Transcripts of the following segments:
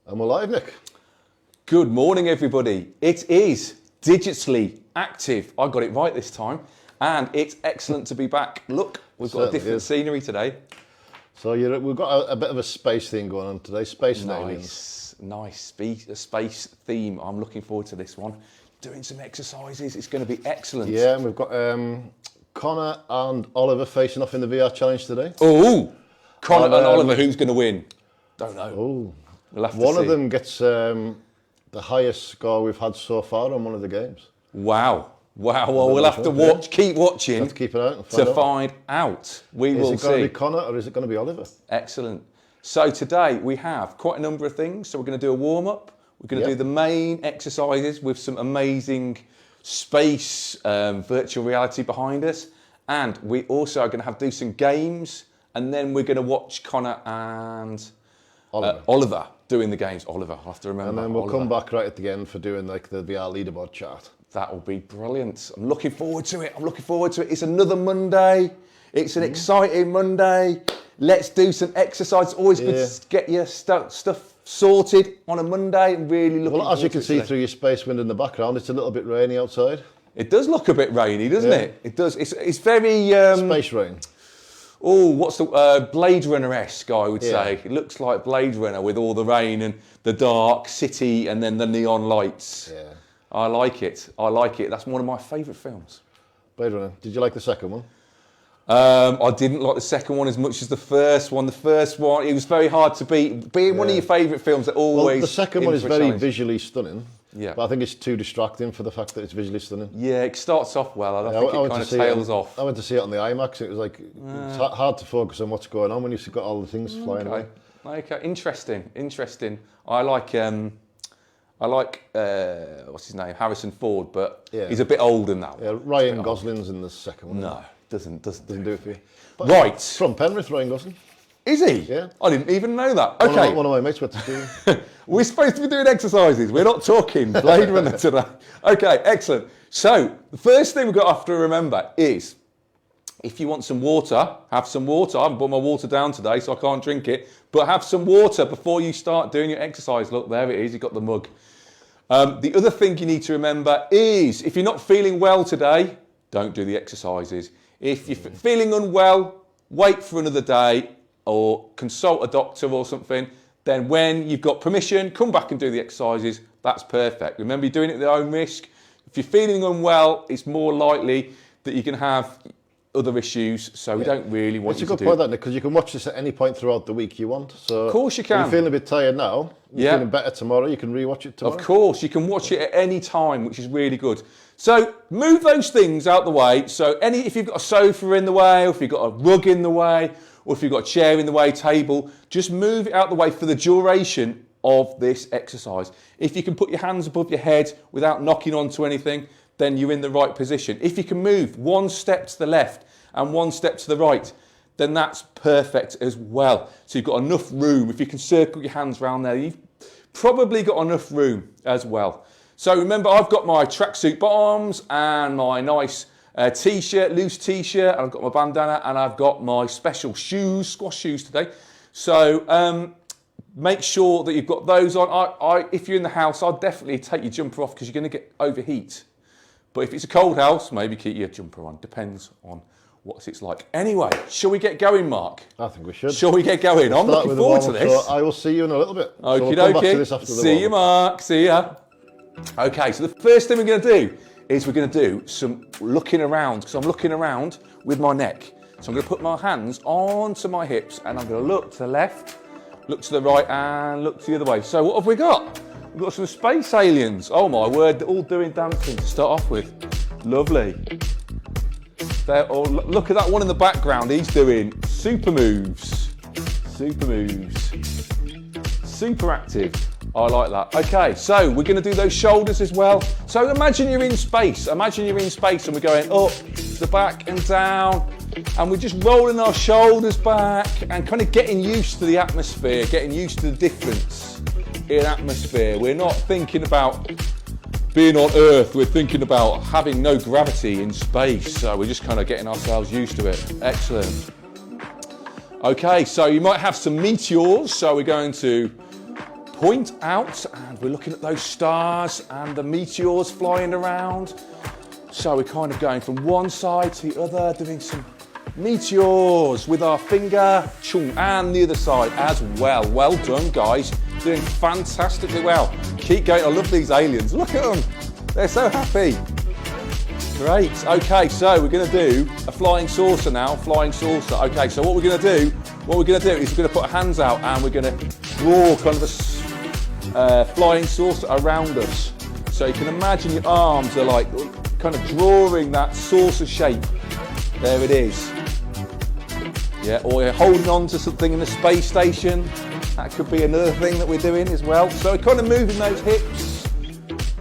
And we're live, Nick. Good morning, everybody. It is Digitally Active. I got it right this time. And it's excellent to be back. Look, we've got a different scenery today. So we've got a bit of a space theme going on today. Space and aliens. Nice space theme. I'm looking forward to this one. Doing some exercises. It's going to be excellent. Yeah, and we've got Connor and Oliver facing off in the VR challenge today. Oh, Connor and Oliver, who's going to win? Don't know. Oh, we'll have to one see. of them gets the highest score we've had so far on one of the games. Wow. Well, we'll have to watch. Keep watching. Have to keep it out to find out. We will see. Is it going to be Connor or is it going to be Oliver? Excellent. So today we have quite a number of things. So we're going to do a warm up. We're going to do the main exercises with some amazing space virtual reality behind us, and we also are going to do some games, and then we're going to watch Connor and Oliver doing the games. Oliver, I'll have to remember. And then we'll come back right at the end for doing like the VR leaderboard chart. That will be brilliant. I'm looking forward to it. It's another Monday. It's an exciting Monday. Let's do some exercise. It's always good to get your stuff sorted on a Monday and really look. Well, as you can see through your space window in the background, it's a little bit rainy outside. It does look a bit rainy, doesn't it? It does. It's very space rain. Oh, what's the Blade Runner-esque? I would say it looks like Blade Runner with all the rain and the dark city and then the neon lights. Yeah, I like it. That's one of my favourite films. Blade Runner. Did you like the second one? I didn't like the second one as much as the first one. The first one, it was very hard to beat. Being one of your favourite films that always... Well, the second one is very visually stunning. Yeah. But I think it's too distracting for the fact that it's visually stunning. Yeah, it starts off well. I think it kind of tails off. I went to see it on the IMAX. It was like it's hard to focus on what's going on when you've got all the things flying away. Okay, interesting. I like what's his name, Harrison Ford, but he's a bit old in that one. Yeah, Ryan Gosling's in the second one. No, doesn't do it for you. But right. From Penrith, Ryan Gosling. Is he? Yeah. I didn't even know that. Okay. One of my mates went to school. We're supposed to be doing exercises. We're not talking Blade Runner today. Okay, excellent. So the first thing we've got to remember is, if you want some water, have some water. I haven't put my water down today, so I can't drink it. But have some water before you start doing your exercise. Look, there it is. You've got the mug. The other thing you need to remember is, if you're not feeling well today, don't do the exercises. If you're feeling unwell, wait for another day or consult a doctor or something. Then when you've got permission, come back and do the exercises. That's perfect. Remember, you're doing it at your own risk. If you're feeling unwell, it's more likely that you can have other issues, so we don't really want you to do it. It's a good point, that, Nick, because you can watch this at any point throughout the week you want. So of course you can. If you're feeling a bit tired now, you're feeling better tomorrow, you can re-watch it tomorrow. Of course, you can watch it at any time, which is really good. So move those things out the way. So if you've got a sofa in the way, or if you've got a rug in the way, or if you've got a chair in the way, table, just move it out the way for the duration of this exercise. If you can put your hands above your head without knocking onto anything, then you're in the right position. If you can move one step to the left and one step to the right, then that's perfect as well. So you've got enough room. If you can circle your hands around there, you've probably got enough room as well. So remember, I've got my tracksuit bottoms and my nice t-shirt, loose t-shirt, and I've got my bandana, and I've got my special shoes, squash shoes today. So make sure that you've got those on. If you're in the house, I'd definitely take your jumper off because you're going to get overheat. But if it's a cold house, maybe keep your jumper on. Depends on what it's like. Anyway, shall we get going, Mark? I think we should. Shall we get going? I'm looking forward to this. So I will see you in a little bit. Okie so we'll come back to this dokie. after the See you, Mark. See ya. Okay, so the first thing we're going to do is we're going to do some looking around, because I'm looking around with my neck. So I'm going to put my hands onto my hips and I'm going to look to the left, look to the right and look to the other way. So what have we got? We've got some space aliens. Oh my word, they're all doing dancing to start off with. Lovely. Look at that one in the background. He's doing super moves. Super active. I like that. Okay, so we're going to do those shoulders as well. So imagine you're in space. And we're going up, the back and down. And we're just rolling our shoulders back and kind of getting used to the atmosphere, getting used to the difference in atmosphere. We're not thinking about being on Earth, we're thinking about having no gravity in space. So we're just kind of getting ourselves used to it. Excellent. Okay, so you might have some meteors. So we're going to point out, and we're looking at those stars and the meteors flying around. So we're kind of going from one side to the other, doing some meteors with our finger, chung, and the other side as well. Well done, guys. Doing fantastically well. Keep going. I love these aliens. Look at them. They're so happy. Great. Okay, so we're going to do a flying saucer now. Flying saucer. Okay, so what we're going to do is we're going to put our hands out and we're going to draw kind of a flying saucer around us. So you can imagine your arms are like kind of drawing that saucer shape. There it is. Yeah, or you're holding on to something in the space station. That could be another thing that we're doing as well. So we're kind of moving those hips,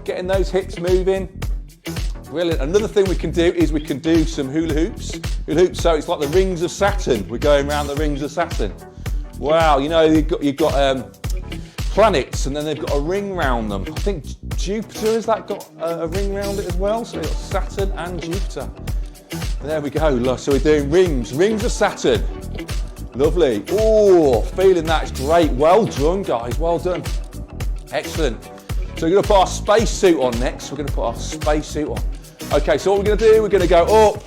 getting those hips moving. Brilliant. Another thing we can do is we can do some hula hoops. Hula hoops, so it's like the rings of Saturn. We're going around the rings of Saturn. Wow, you know, you've got planets and then they've got a ring round them. I think Jupiter, has that got a ring round it as well? So you've got Saturn and Jupiter. There we go. So we're doing rings of Saturn. Lovely. Oh, feeling that. It's great. Well done, guys. Well done. Excellent. So we're going to put our space suit on next. We're going to put our space suit on. Okay, so what we're going to do, we're going to go up,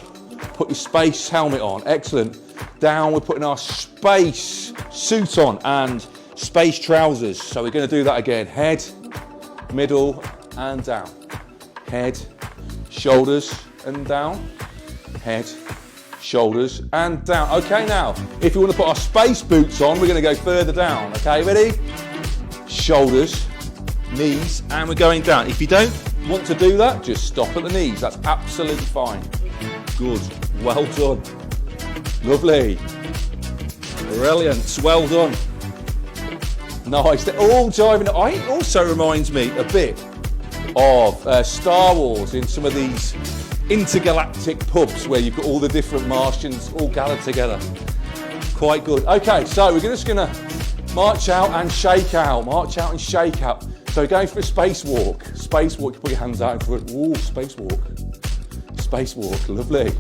put your space helmet on. Excellent. Down, we're putting our space suit on and space trousers. So we're going to do that again. Head, middle, and down. Head, shoulders, and down. Head, shoulders, and down. Okay, now, if you want to put our space boots on, we're going to go further down. Okay, ready? Shoulders, knees, and we're going down. If you don't want to do that, just stop at the knees. That's absolutely fine. Good. Well done. Lovely. Brilliant. Well done. Nice. They're all driving. It also reminds me a bit of Star Wars in some of these intergalactic pubs where you've got all the different Martians all gathered together. Quite good. Okay, so we're just going to march out and shake out. March out and shake out. So going for a spacewalk. Spacewalk, you put your hands out in front. Ooh, spacewalk. Spacewalk, lovely.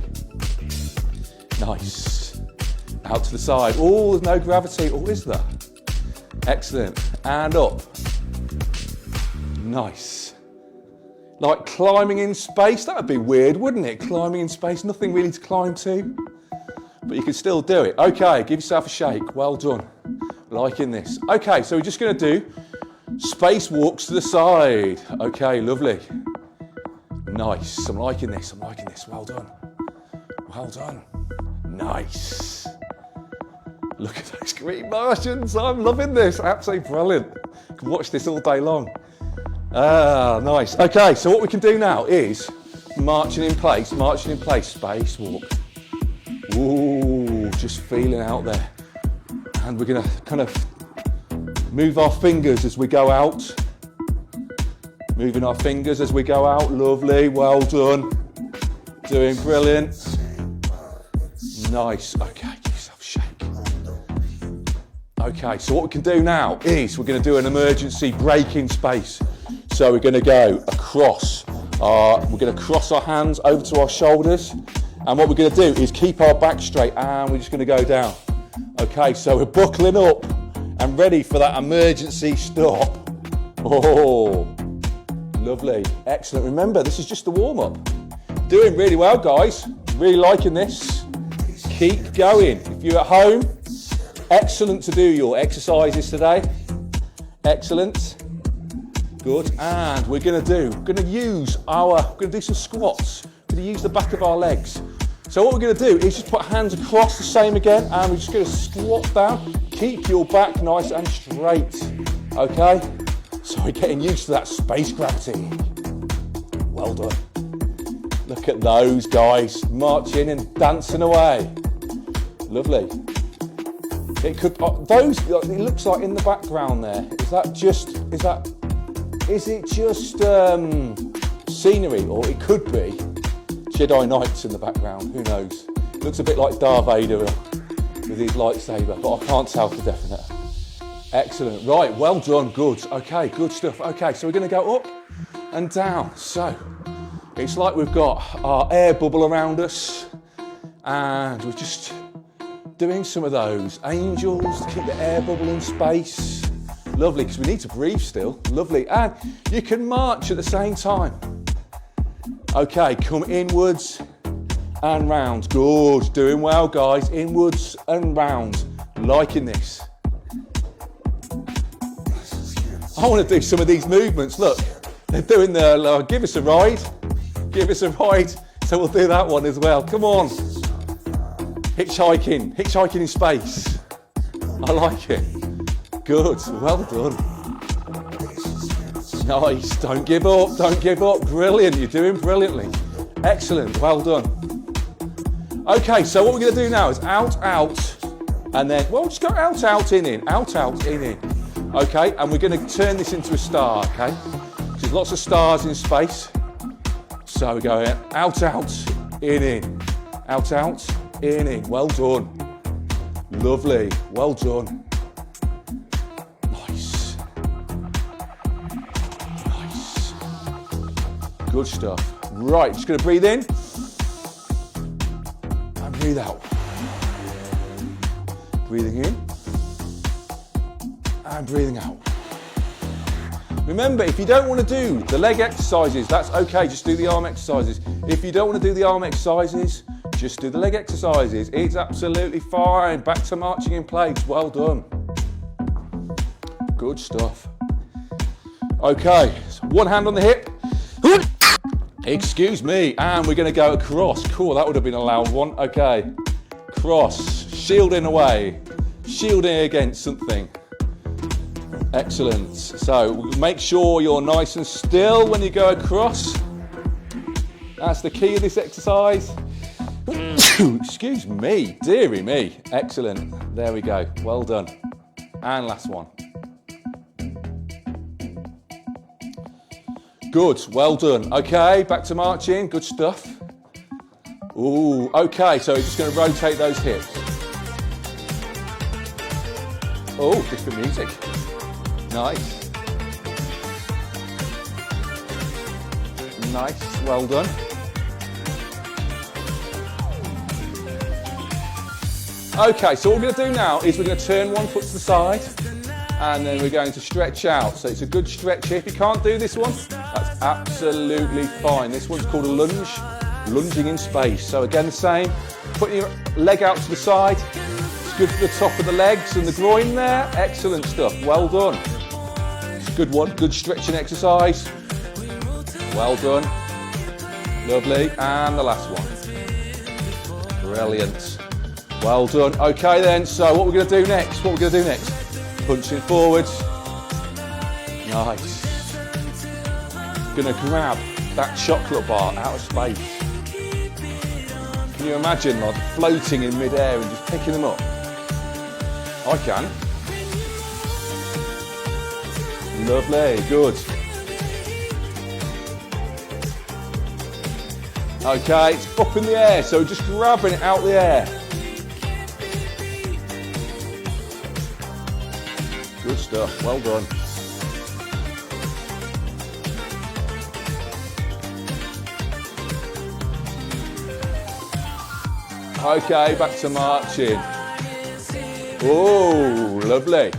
Nice. Out to the side. Oh, there's no gravity. Oh, is there? Excellent. And up. Nice. Like climbing in space. That would be weird, wouldn't it? Climbing in space. Nothing really to climb to. But you can still do it. Okay, give yourself a shake. Well done. Liking this. Okay, so we're just going to do space walks to the side. Okay, lovely. Nice. I'm liking this. I'm liking this. Well done. Well done. Nice. Look at those green Martians. I'm loving this. Absolutely brilliant. I can watch this all day long. Ah, nice. Okay, so what we can do now is marching in place, space walk. Ooh, just feeling out there. And we're going to kind of move our fingers as we go out. Moving our fingers as we go out. Lovely, well done. Doing brilliant. Nice. Okay, give yourself a shake. Okay, so what we can do now is we're going to do an emergency brake in space. So we're going to go across. We're going to cross our hands over to our shoulders. And what we're going to do is keep our back straight and we're just going to go down. Okay, so we're buckling up and ready for that emergency stop. Oh, lovely. Excellent. Remember, this is just the warm-up. Doing really well, guys. Really liking this. Keep going. If you're at home, excellent to do your exercises today. Excellent. Good. And we're going to do some squats. We're going to use the back of our legs. So what we're going to do is just put hands across the same again, and we're just going to squat down. Keep your back nice and straight. Okay? So we're getting used to that space gravity. Well done. Look at those guys marching and dancing away. Lovely. It could it looks like in the background there. Is it just scenery, or it could be Jedi Knights in the background? Who knows? It looks a bit like Darth Vader with his lightsaber, but I can't tell for definite. Excellent. Right, well done. Good. Okay, good stuff. Okay, so we're going to go up and down. So it's like we've got our air bubble around us, and we're just doing some of those angels to keep the air bubble in space. Lovely, because we need to breathe still. Lovely, and you can march at the same time. Okay, come inwards and round. Good, doing well, guys. Inwards and round. Liking this. I want to do some of these movements. Look, they're doing the, give us a ride. Give us a ride. So we'll do that one as well. Come on. Hitchhiking in space. I like it. Good, well done. Nice, don't give up, don't give up. Brilliant, you're doing brilliantly. Excellent, well done. Okay, so what we're going to do now is out, and then, well, just go out, in, out, in. Okay, and we're going to turn this into a star, okay? There's lots of stars in space. So we go out, in. Out, in. Well done. Lovely, well done. Nice. Nice. Good stuff. Right, just going to breathe in. And breathe out. Breathing in. And breathing out. Remember, if you don't want to do the leg exercises, that's okay, just do the arm exercises. If you don't want to do the arm exercises, just do the leg exercises. It's absolutely fine. Back to marching in place. Well done. Good stuff. Okay, so one hand on the hip. Excuse me. And we're going to go across. Cool, that would have been a loud one. Okay, cross, shielding away, shielding against something. Excellent. So make sure you're nice and still when you go across. That's the key of this exercise. Excuse me, dearie me. Excellent. There we go. Well done. And last one. Good. Well done. Okay, back to marching. Good stuff. Ooh, okay, so we're just going to rotate those hips. Oh, different music. Nice. Nice, well done. Okay, so what we're going to do now is we're going to turn one foot to the side and then we're going to stretch out. So it's a good stretch here. If you can't do this one, that's absolutely fine. This one's called a lunge, lunging in space. So again, the same, putting your leg out to the side. It's good for the top of the legs and the groin there. Excellent stuff, well done. It's a good one, good stretching exercise. Well done. Lovely, and the last one. Brilliant. Well done. Okay then, so what we're going to do next? Punching forwards. Nice. Going to grab that chocolate bar out of space. Can you imagine like floating in midair and just picking them up? I can. Lovely, good. Okay, it's up in the air, so just grabbing it out the air. Good stuff, well done. Okay, back to marching. Oh, lovely.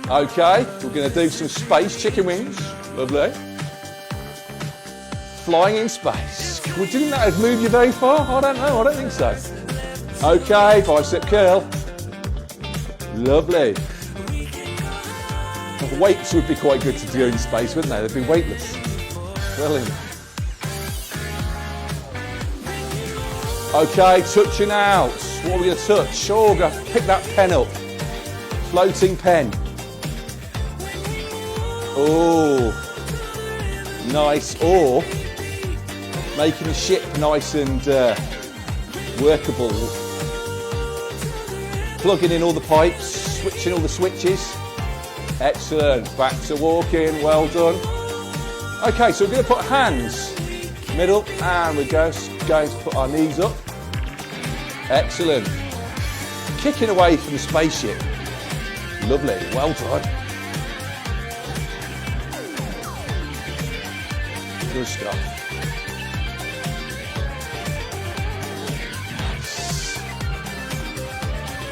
Okay, we're going to do some space chicken wings. Lovely. Flying in space. Well, didn't that move you very far? I don't know, I don't think so. Okay, bicep curl. Lovely. Weights would be quite good to do in space, wouldn't they? They'd be weightless. Brilliant. Okay, touching out. What are we going to touch? Oh, we're going to pick that pen up. Floating pen. Oh, nice. Or making the ship nice and workable. Plugging in all the pipes, switching all the switches. Excellent. Back to walking. Well done. Okay, so we're going to put hands middle, and we're going to put our knees up. Excellent. Kicking away from the spaceship. Lovely. Well done. Good stuff.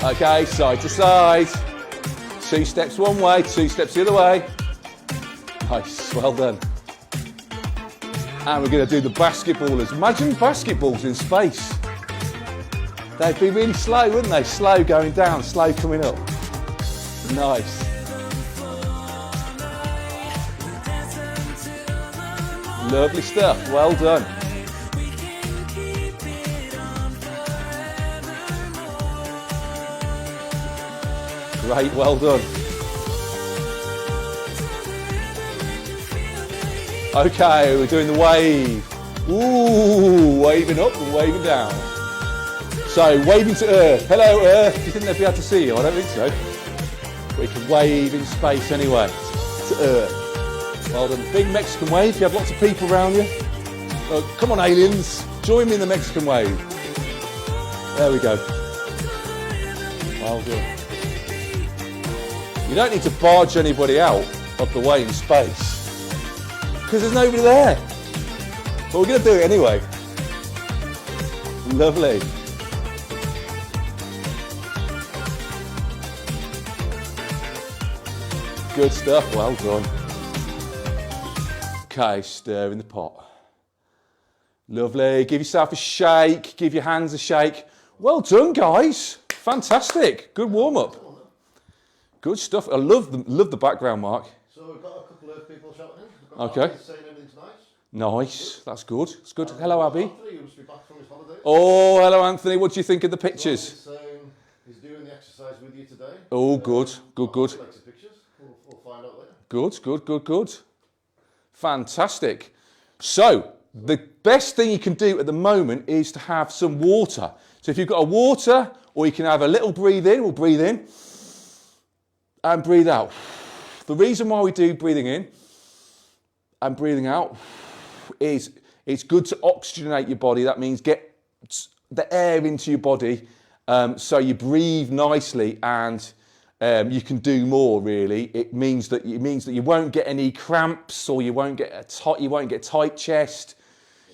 Okay, side to side. 2 steps one way, 2 steps the other way. Nice, well done. And we're going to do the basketballers. Imagine basketballs in space. They'd be really slow, wouldn't they? Slow going down, slow coming up. Nice. Lovely stuff, well done. Great, well done. Okay, we're doing the wave. Ooh, waving up and waving down. So, waving to Earth. Hello, Earth. Do you think they'd be able to see you? I don't think so. But we can wave in space anyway. To Earth. Well done. Big Mexican wave. You have lots of people around you. Oh, come on, aliens. Join me in the Mexican wave. There we go. Well done. You don't need to barge anybody out of the way in space because there's nobody there. But we're going to do it anyway. Lovely. Good stuff, well done. Okay, stir in the pot. Lovely, give yourself a shake, give your hands a shake. Well done, guys. Fantastic, good warm-up. Good stuff. I love the background, Mark. So we've got a couple of people shouting in. Okay. Saying everything's nice. Nice. That's good. It's good. Hello, Abby. Anthony, who must be back from his holiday. Oh, hello, Anthony. What do you think of the pictures? So he's doing the exercise with you today. Oh, good. Good. He likes the pictures. We'll find out later. Good. Fantastic. So the best thing you can do at the moment is to have some water. So if you've got a water, or you can have a little breathe in. We'll breathe in. And breathe out. The reason why we do breathing in and breathing out is it's good to oxygenate your body. That means get the air into your body so you breathe nicely and you can do more. Really, it means that you won't get any cramps or you won't get tight chest.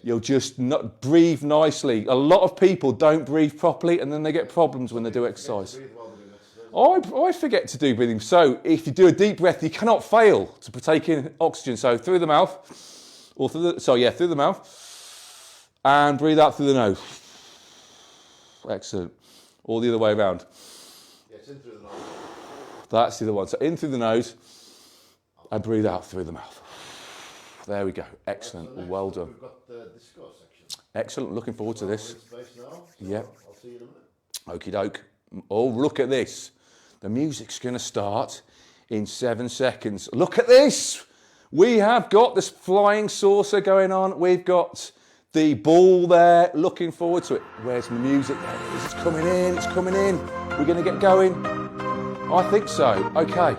You'll just not breathe nicely. A lot of people don't breathe properly and then they get problems when they do exercise. I forget to do breathing. So if you do a deep breath, you cannot fail to partake in oxygen. So through the mouth, or through the mouth, and breathe out through the nose. Excellent. Or the other way around. Yeah, it's in through the nose. That's the other one. So in through the nose, and breathe out through the mouth. There we go. Excellent. So well done. We've got the disco section. Excellent. Looking forward to this. Yeah. I'll see you in a minute. Okie doke. Oh, look at this. The music's going to start in 7 seconds. Look at this. We have got this flying saucer going on. We've got the ball there. Looking forward to it. Where's the music? There it is. It's coming in. It's coming in. We're going to get going. I think so. Okay.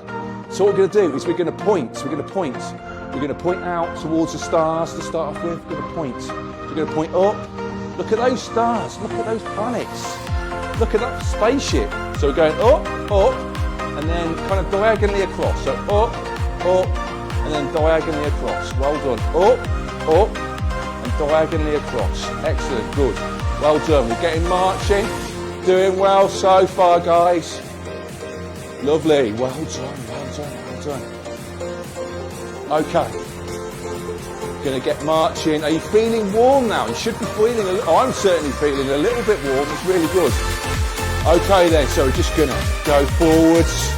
So what we're going to do is we're going to point. We're going to point out towards the stars to start off with. We're going to point. We're going to point up. Look at those stars. Look at those planets. Look at that spaceship. So we're going up, and then kind of diagonally across. So up, and then diagonally across. Well done. Up, and diagonally across. Excellent, good. Well done. We're getting marching. Doing well so far, guys. Lovely. Well done. Okay. Going to get marching. Are you feeling warm now? You should be feeling, I'm certainly feeling a little bit warm. It's really good. Okay then, so we're just going to go forwards.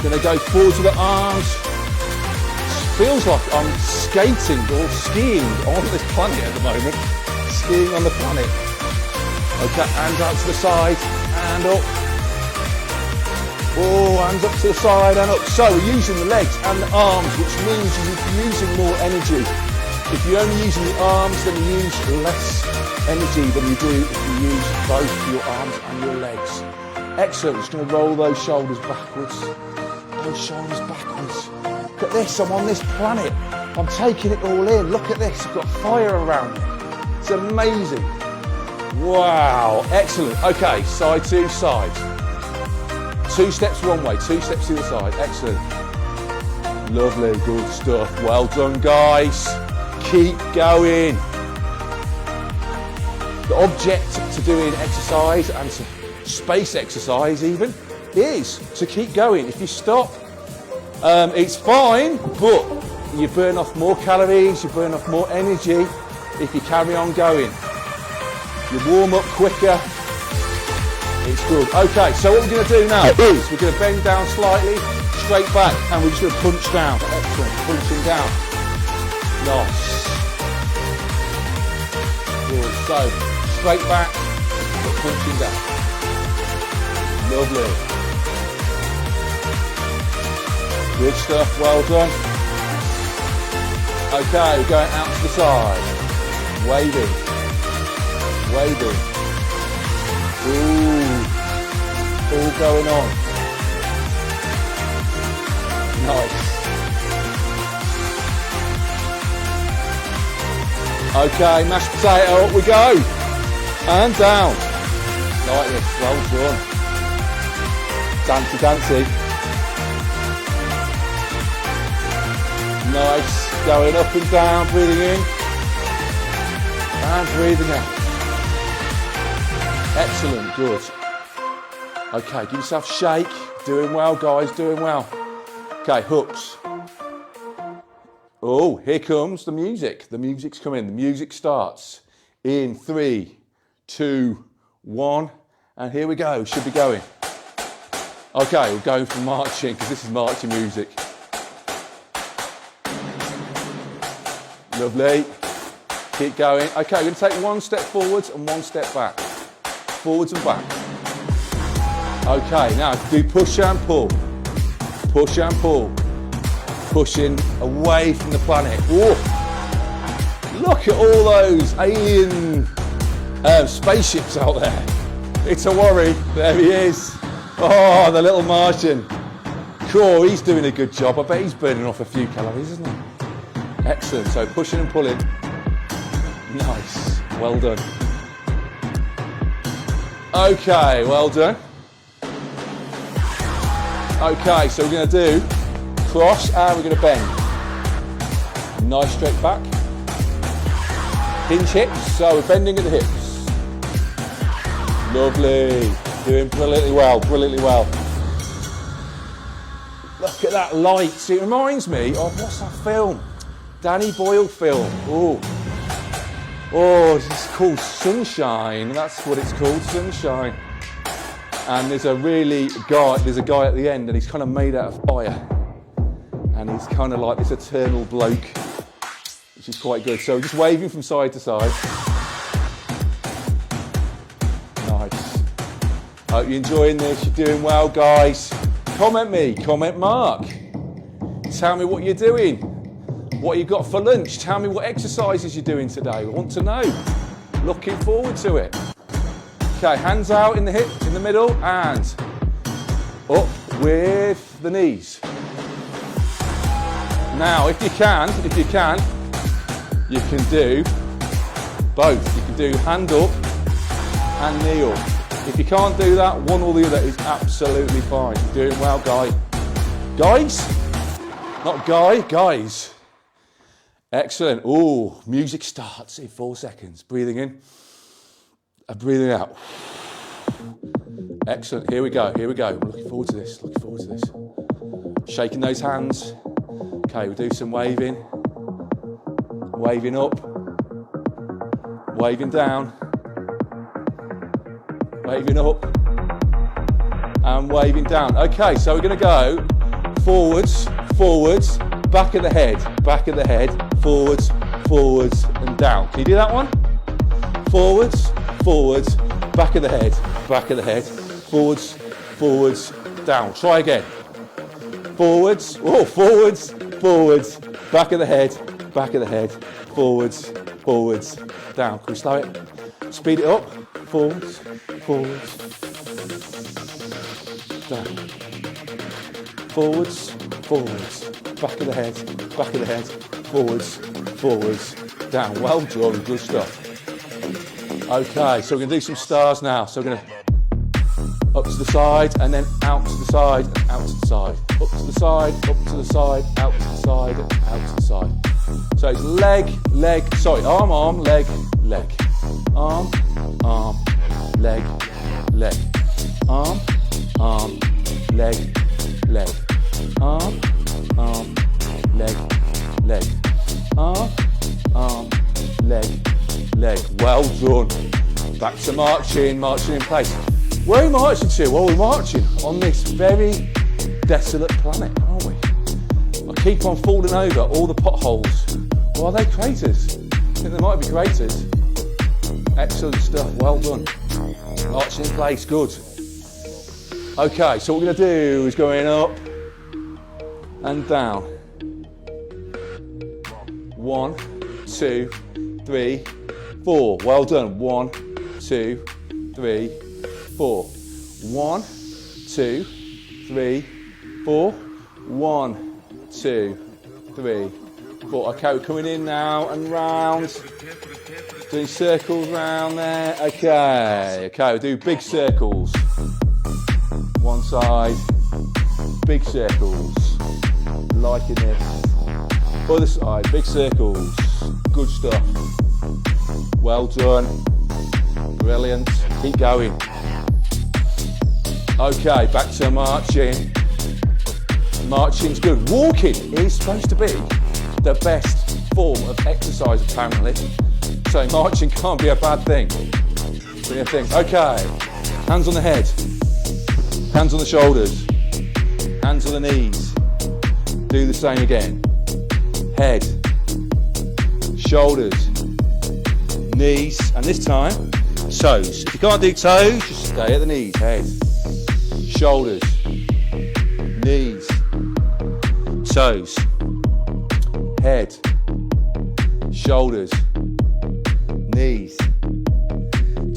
Going to go forwards with the arms. It feels like I'm skating or skiing on this planet at the moment. Skiing on the planet. Okay, hands out to the side and up. Oh, hands up to the side and up. So we're using the legs and the arms, which means you're using more energy. If you're only using the arms, then you use less energy than you do if you use both your arms and your legs. Excellent. Just going to roll those shoulders backwards. Look at this. I'm on this planet. I'm taking it all in. Look at this. I've got fire around me. It's amazing. Wow. Excellent. Okay, side to side. 2 steps one way, 2 steps to the side. Excellent. Lovely, good stuff. Well done, guys. Keep going. The object to doing exercise and to space exercise even, is to keep going. If you stop, it's fine, but you burn off more calories, you burn off more energy if you carry on going. You warm up quicker. It's good. Okay, so what we're going to do now is we're going to bend down slightly, straight back, and we're just going to punch down. Excellent. Punching down. Nice. Good. So, straight back, punching down. Lovely. Good stuff. Well done. Okay, we're going out to the side. Waving. Waving. Ooh. All going on. Nice. Okay, mashed potato, up we go. And down. Like this, well done. Dancy, dancy. Nice. Going up and down, breathing in. And breathing out. Excellent, good. Okay, give yourself a shake. Doing well, guys, doing well. Okay, hooks. Oh, here comes the music. The music's coming. The music starts in 3, 2, 1. And here we go, should be going. Okay, we're going for marching, because this is marching music. Lovely. Keep going. Okay, we're going to take one step forwards and one step back. Forwards and back. Okay, now do push and pull. Push and pull. Pushing away from the planet. Whoa. Look at all those alien spaceships out there. It's a worry. There he is. Oh, the little Martian. Cool, he's doing a good job. I bet he's burning off a few calories, isn't he? Excellent. So pushing and pulling. Nice. Well done. Okay, well done. Okay, so we're going to do cross and we're going to bend. Nice straight back. Hinge hips, so we're bending at the hips. Lovely. Doing brilliantly well, brilliantly well. Look at that light. See, it reminds me of, what's that film? Danny Boyle film. Oh, it's called Sunshine. That's what it's called, Sunshine. And there's a guy at the end, and he's kind of made out of fire. And he's kind of like this eternal bloke, which is quite good. So just waving from side to side. Nice. Hope you're enjoying this. You're doing well, guys. Comment me, comment Mark. Tell me what you're doing. What you got for lunch. Tell me what exercises you're doing today. I want to know. Looking forward to it. Okay, hands out in the hip, in the middle, and up with the knees. Now, if you can, you can do both. You can do hand up and knee up. If you can't do that, one or the other is absolutely fine. You're doing well, guys. Not guys. Excellent. Oh, music starts in 4 seconds. Breathing in and breathing out. Excellent. Here we go. I'm looking forward to this. Shaking those hands. Okay, we'll do some waving. Waving up. Waving down. Waving up. And waving down. Okay, so we're going to go forwards, back of the head, forwards, and down. Can you do that one? Forwards, back of the head, forwards, down. Try again. Forwards, back of the head, forwards, down. Can we slow it? Speed it up. Forwards, down. Forwards, back of the head, forwards, down. Well done, good stuff. Okay, so we're going to do some stars now. So we're going to up to the side, and then out to the side, and out to the side. Up to the side, out to the side, out to the side. So it's arm, leg. Arm, leg. Back to marching in place. Where are we marching to? Well, we're marching on this very desolate planet, aren't we? I keep on falling over all the potholes. Well, are they craters? I think they might be craters. Excellent stuff, well done. Marching in place, good. Okay, so what we're going to do is going up and down. 1, 2, 3, 4. Well done. 1, 2, 3, 4. 1, 2, 3, 4. 1, 2, 3, 4. Okay, we're coming in now and round. Doing circles round there. Okay, we'll do big circles. One side, big circles. Liking this. Other side, big circles. Good stuff. Well done. Brilliant. Keep going. Okay, back to marching. Marching's good. Walking is supposed to be the best form of exercise, apparently. So marching can't be a bad thing. Okay, hands on the head, hands on the shoulders, hands on the knees. Do the same again. Head, shoulders, knees, and this time, toes. If you can't do toes, just stay at the knees. Head, shoulders, knees, toes, head, shoulders, knees,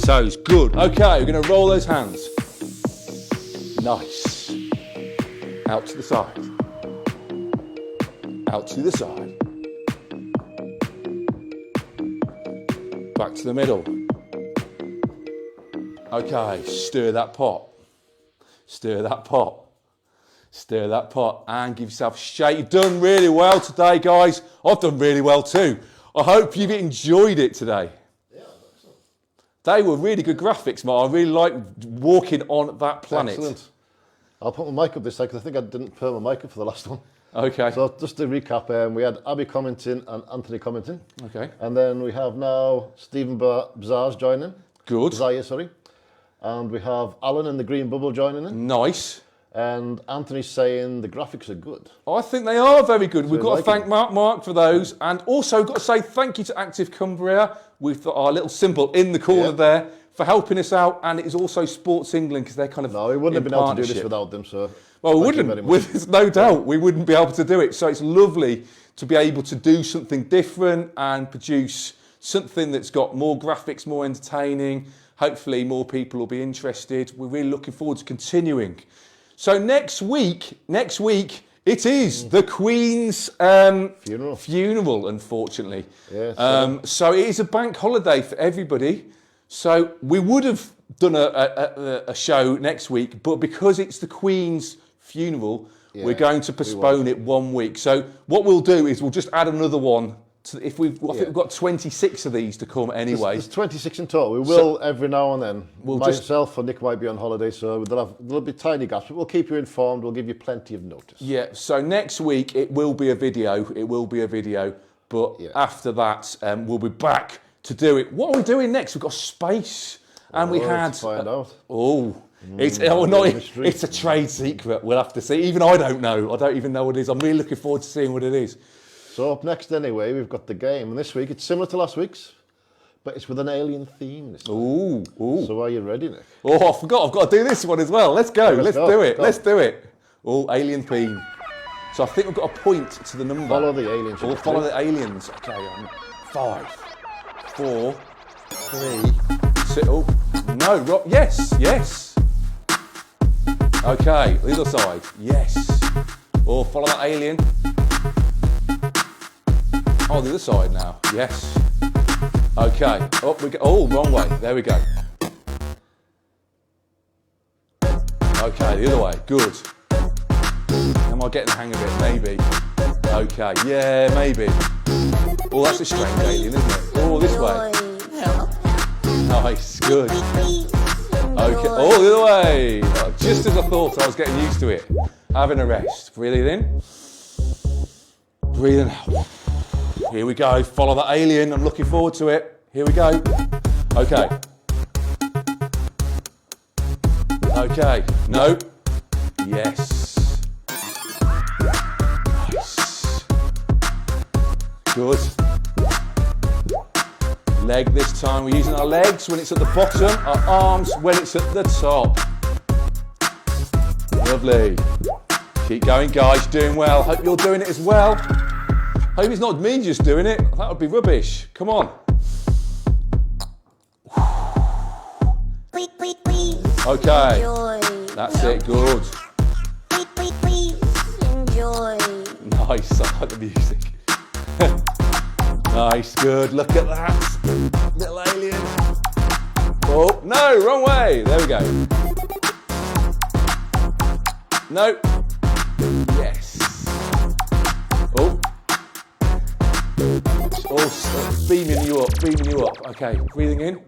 toes. Good. Okay, we're going to roll those hands. Nice. Out to the side. Out to the side. Back to the middle. Okay, stir that pot. Stir that pot. Stir that pot and give yourself a shake. You've done really well today, guys. I've done really well too. I hope you've enjoyed it today. Yeah, excellent. They were really good graphics, Mark. I really like walking on that planet. Excellent. I'll put my mic up this time because I think I didn't put my mic up for the last one. Okay. So just to recap, we had Abby commenting and Anthony commenting. Okay. And then we have now Stephen Bazars joining. Good. Bazaya, sorry. And we have Alan in the green bubble joining in. Nice. And Anthony's saying the graphics are good. I think they are very good. So We've got to thank Mark for those. And also got to say thank you to Active Cumbria with our little symbol in the corner there for helping us out. And it is also Sports England because they're kind of No, we wouldn't have been able to do this without them. So well, we wouldn't. With no doubt, we wouldn't be able to do it. So it's lovely to be able to do something different and produce something that's got more graphics, more entertaining. Hopefully more people will be interested. We're really looking forward to continuing. So next week, it is the Queen's funeral, unfortunately. Yes. So it is a bank holiday for everybody. So we would have done a show next week, but because it's the Queen's funeral, we're going to postpone it 1 week. So what we'll do is we'll just add another one. I think we've got 26 of these to come anyway. There's 26 in total. We will every now and then. Myself or Nick might be on holiday, so there'll be tiny gaps, but we'll keep you informed. We'll give you plenty of notice. Yeah, so next week it will be a video. It will be a video. But after that, we'll be back to do it. What are we doing next? We've got space. And we had... Let's find out. It's a trade secret. We'll have to see. Even I don't know. I don't even know what it is. I'm really looking forward to seeing what it is. So up next anyway, we've got the game. And this week, it's similar to last week's, but it's with an alien theme this time. Ooh. So are you ready, Nick? Oh, I forgot. I've got to do this one as well. Let's go. Let's do it. Go. Let's do it. Oh, alien theme. So I think we've got a point to the number. Follow the aliens. Or follow the aliens. Okay, 5, 4, 3, 2. Oh, no. Yes. Okay, the other side. Yes. Or follow that alien. Oh, the other side now. Yes. Okay. Up we go. Oh, wrong way. There we go. Okay, the other way. Good. Am I getting the hang of it? Maybe. Okay. Yeah, maybe. Oh, that's a strange alien, isn't it? Oh, this way. Nice. Good. Okay. Oh, the other way. Just as I thought, I was getting used to it. Having a rest. Breathe in. Breathing out. Here we go. Follow that alien. I'm looking forward to it. Here we go. Okay. Okay, no. Yes. Nice. Good. Leg this time. We're using our legs when it's at the bottom, our arms when it's at the top. Lovely. Keep going, guys. Doing well. Hope you're doing it as well. Hope it's not me just doing it. That would be rubbish. Come on. Okay. That's it. Good. Enjoy. Nice. I like the music. Nice. Good. Look at that. Little alien. Oh, no. Wrong way. There we go. No. Yes. Oh. Oh, beaming you up. Okay, breathing in.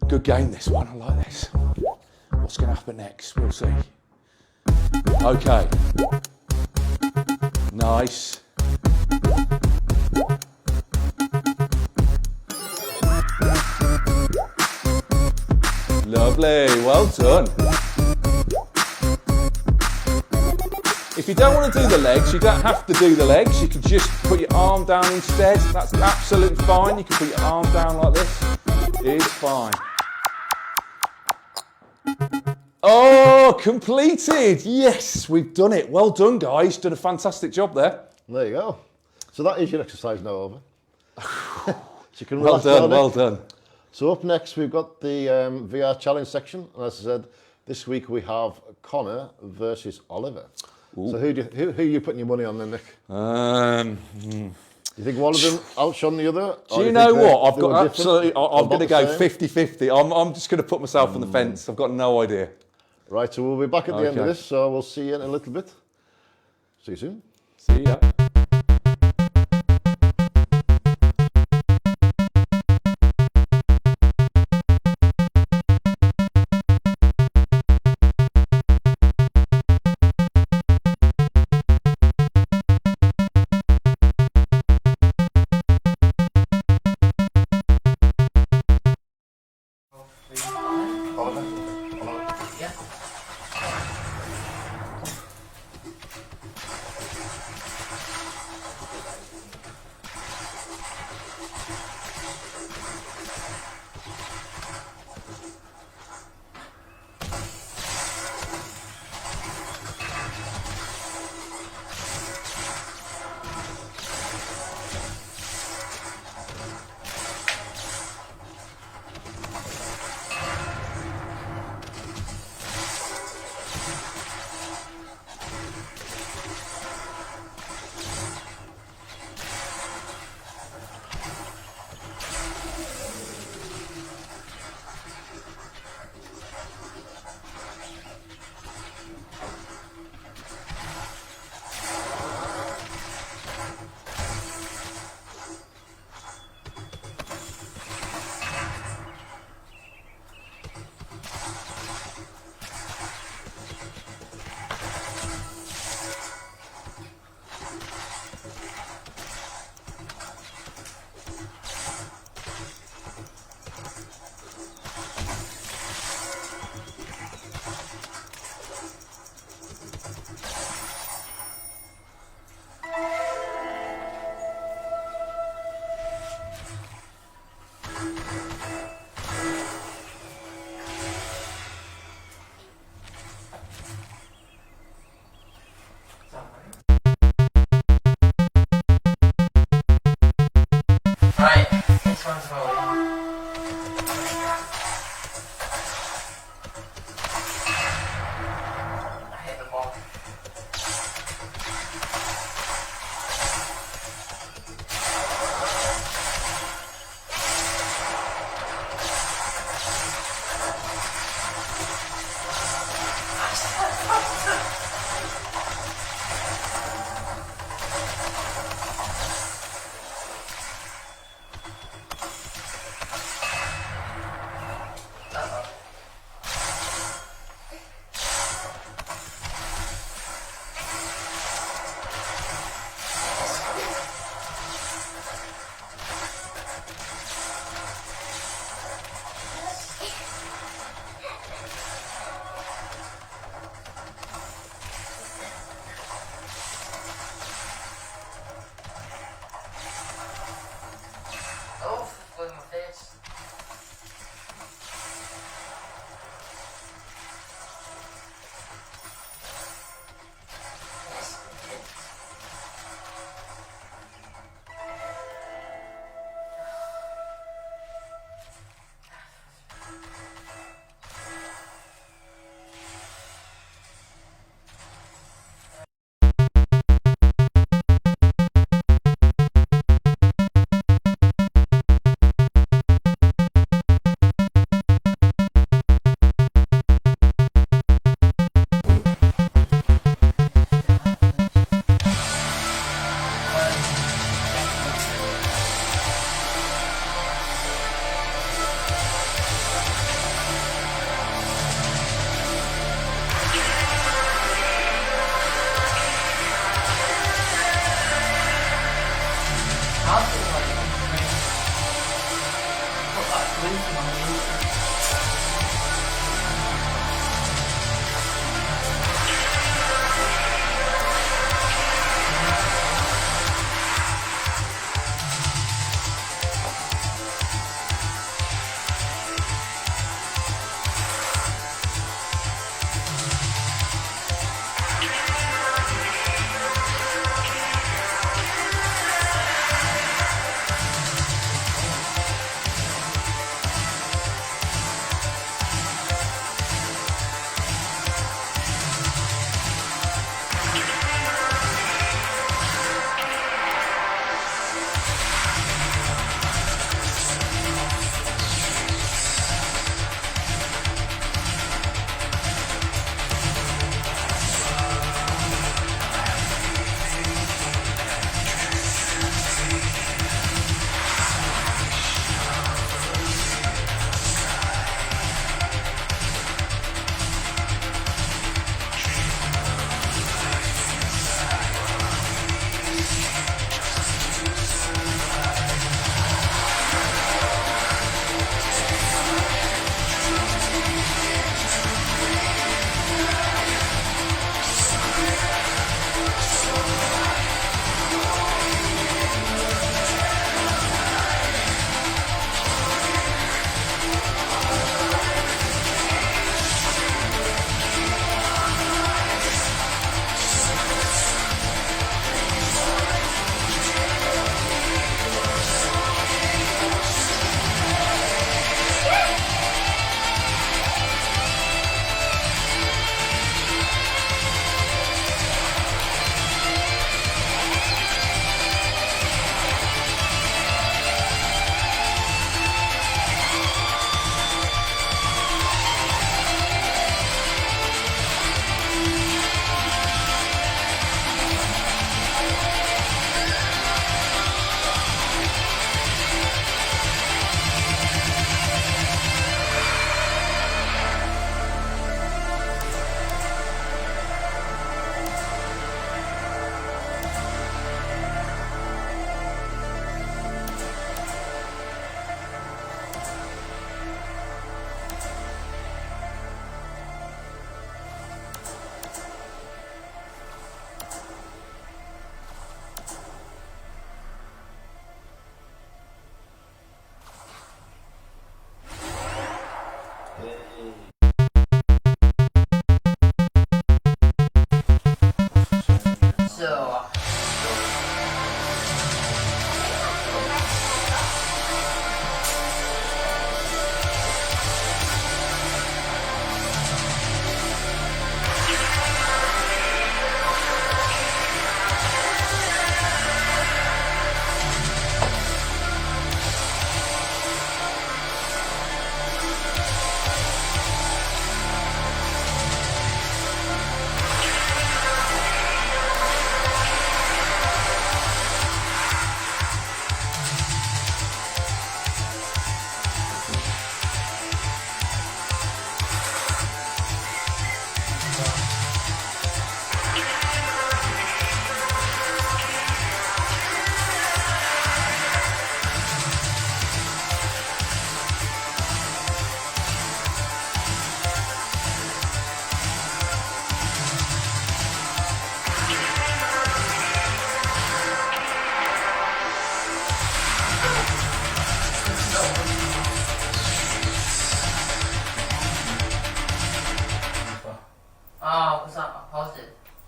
Good game, this one. I like this. What's going to happen next? We'll see. Okay. Nice. Lovely. Well done. If you don't want to do the legs, you don't have to do the legs. You can just put your arm down instead. That's absolutely fine. You can put your arm down like this. It's fine. Oh, completed. Yes, we've done it. Well done, guys. Done a fantastic job there. There you go. So that is your exercise now over. So you can Well relax done, down well it. done. So up next, we've got the VR challenge section. And as I said, this week we have Connor versus Oliver. Ooh. So who are you putting your money on then, Nick? You think one of them outshone the other? Do you know what? I've got absolutely. I'm going to go 50-50. I'm just going to put myself on the fence. I've got no idea. Right, so we'll be back at the end of Okay. this, so we'll see you in a little bit. See you soon. See ya.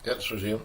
Yeah, let's resume.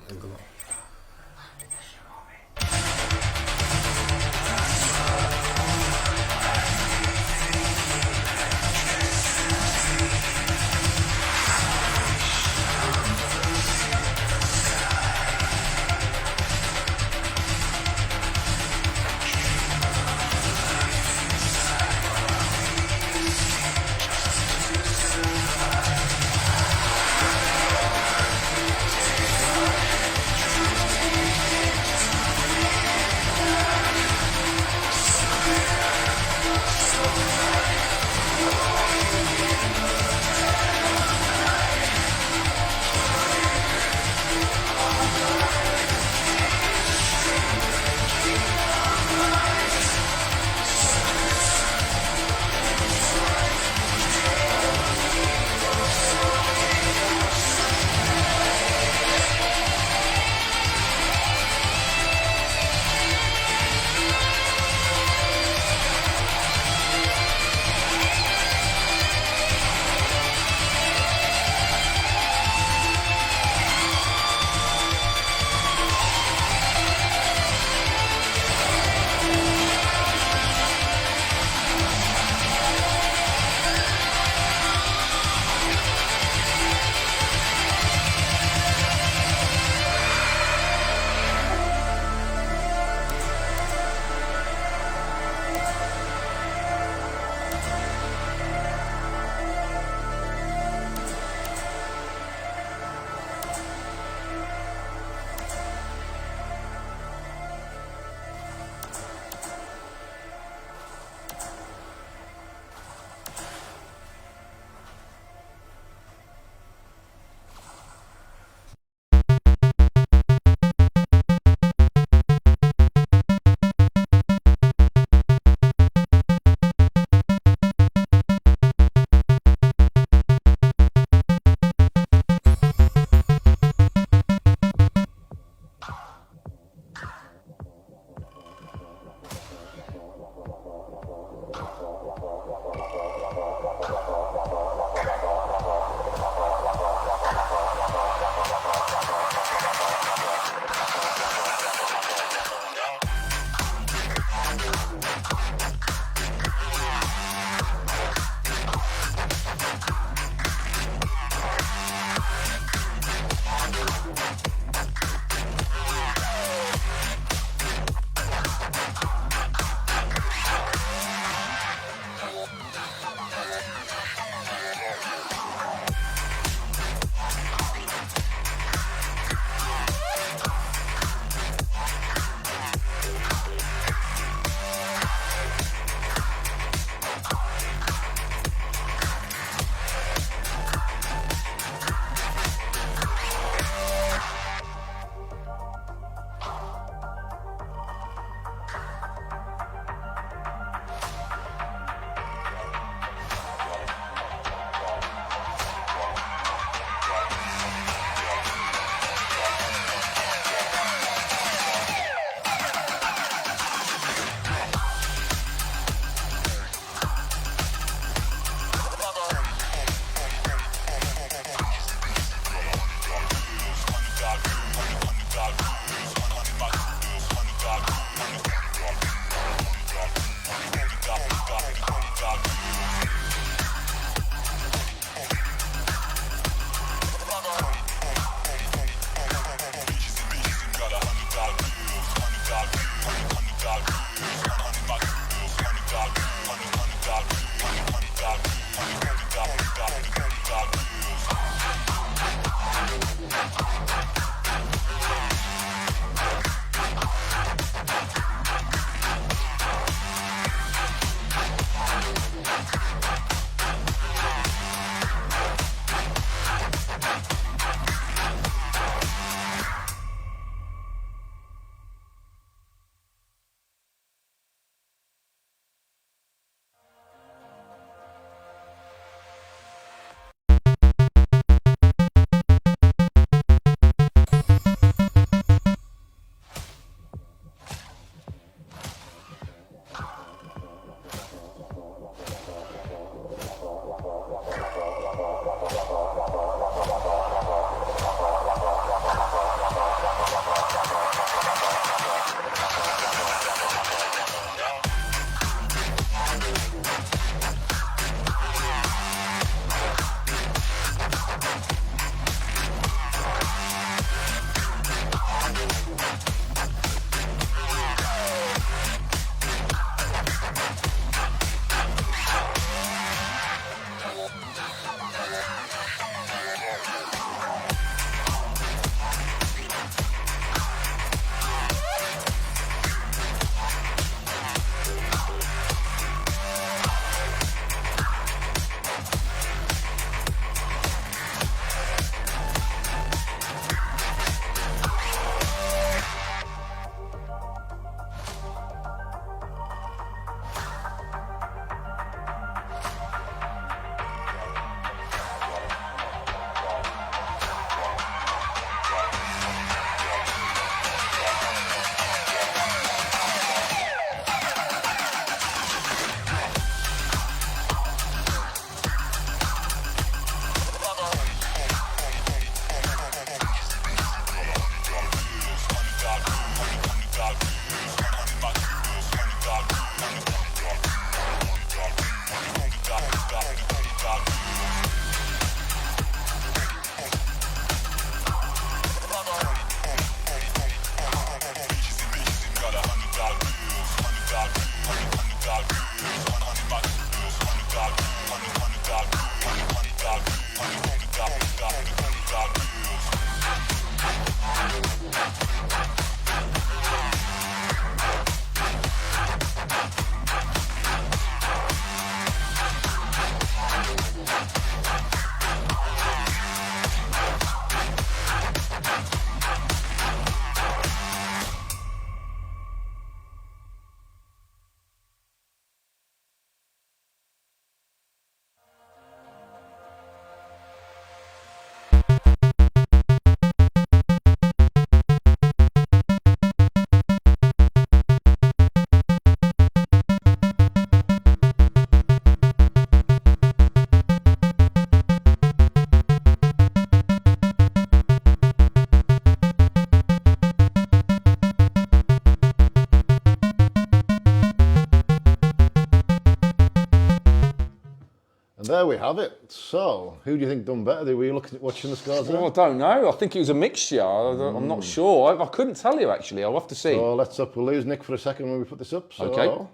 And there we have it. So, who do you think done better? Were you watching the scores there? Well, I don't know. I think it was a mixture. I'm not sure. I couldn't tell you, actually. I'll have to see. So, we'll lose Nick for a second when we put this up. So, Okay.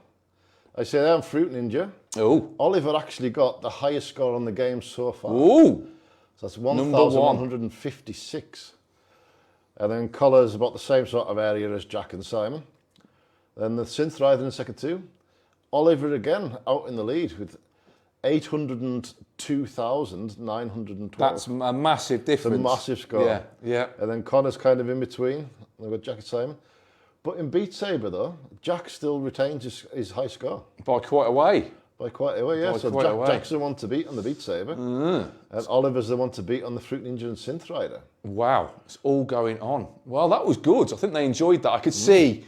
I say there on Fruit Ninja. Oh. Oliver actually got the highest score on the game so far. Ooh. So that's 1,156. And then Collar's about the same sort of area as Jack and Simon. Then the Synth Rider in second two. Oliver again out in the lead with 802,912. That's a massive difference. It's a massive score. Yeah, yeah. And then Connor's kind of in between. We've got Jack and Simon. But in Beat Saber, though, Jack still retains his high score. By quite a way. By quite a way, yeah. So Jack's the one to beat on the Beat Saber. And Oliver's the one to beat on the Fruit Ninja and Synth Rider. Wow, it's all going on. Well, that was good. I think they enjoyed that. I could see...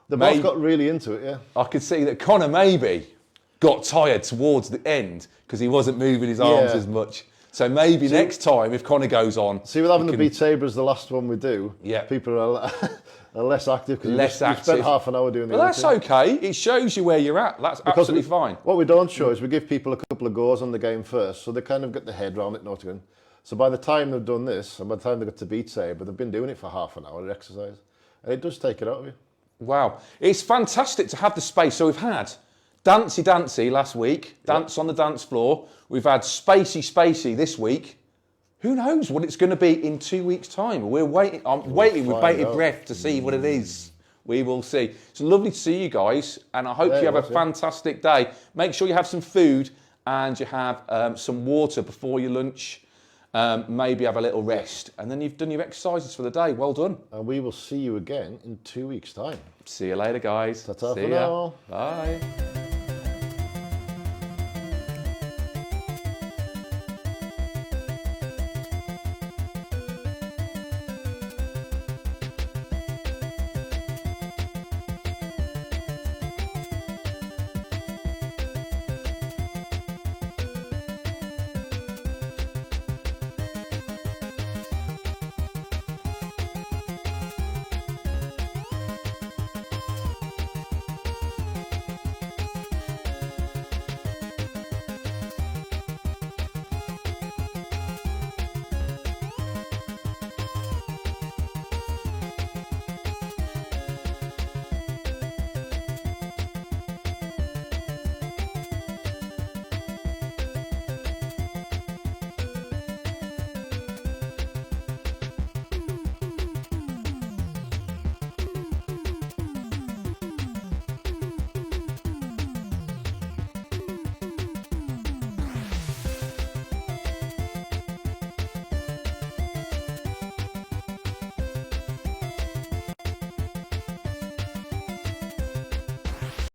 They both got really into it, yeah. I could see that Connor maybe got tired towards the end because he wasn't moving his arms as much. So maybe next time, if Connor goes on... See, with having the Beat Saber as the last one we do, people are less active because you spent half an hour doing the Well, that's okay. It shows you where you're at. That's absolutely fine. What we don't show is we give people a couple of goes on the game first, so they kind of get the head round it, know what to do. So by the time they've done this, and by the time they get to Beat Saber, they've been doing it for half an hour, exercise. And it does take it out of you. Wow. It's fantastic to have the space. So we've had Dancey Dancey last week, Dance on the Dance Floor. We've had Spacey this week. Who knows what it's going to be in 2 weeks' time? We're waiting. I'm waiting with bated breath to see what it is. We will see. It's lovely to see you guys, and I hope you have a fantastic day. Make sure you have some food and you have some water before your lunch. Maybe have a little rest, and then you've done your exercises for the day. Well done. And we will see you again in 2 weeks' time. See you later, guys. Ta-ta for now. Bye.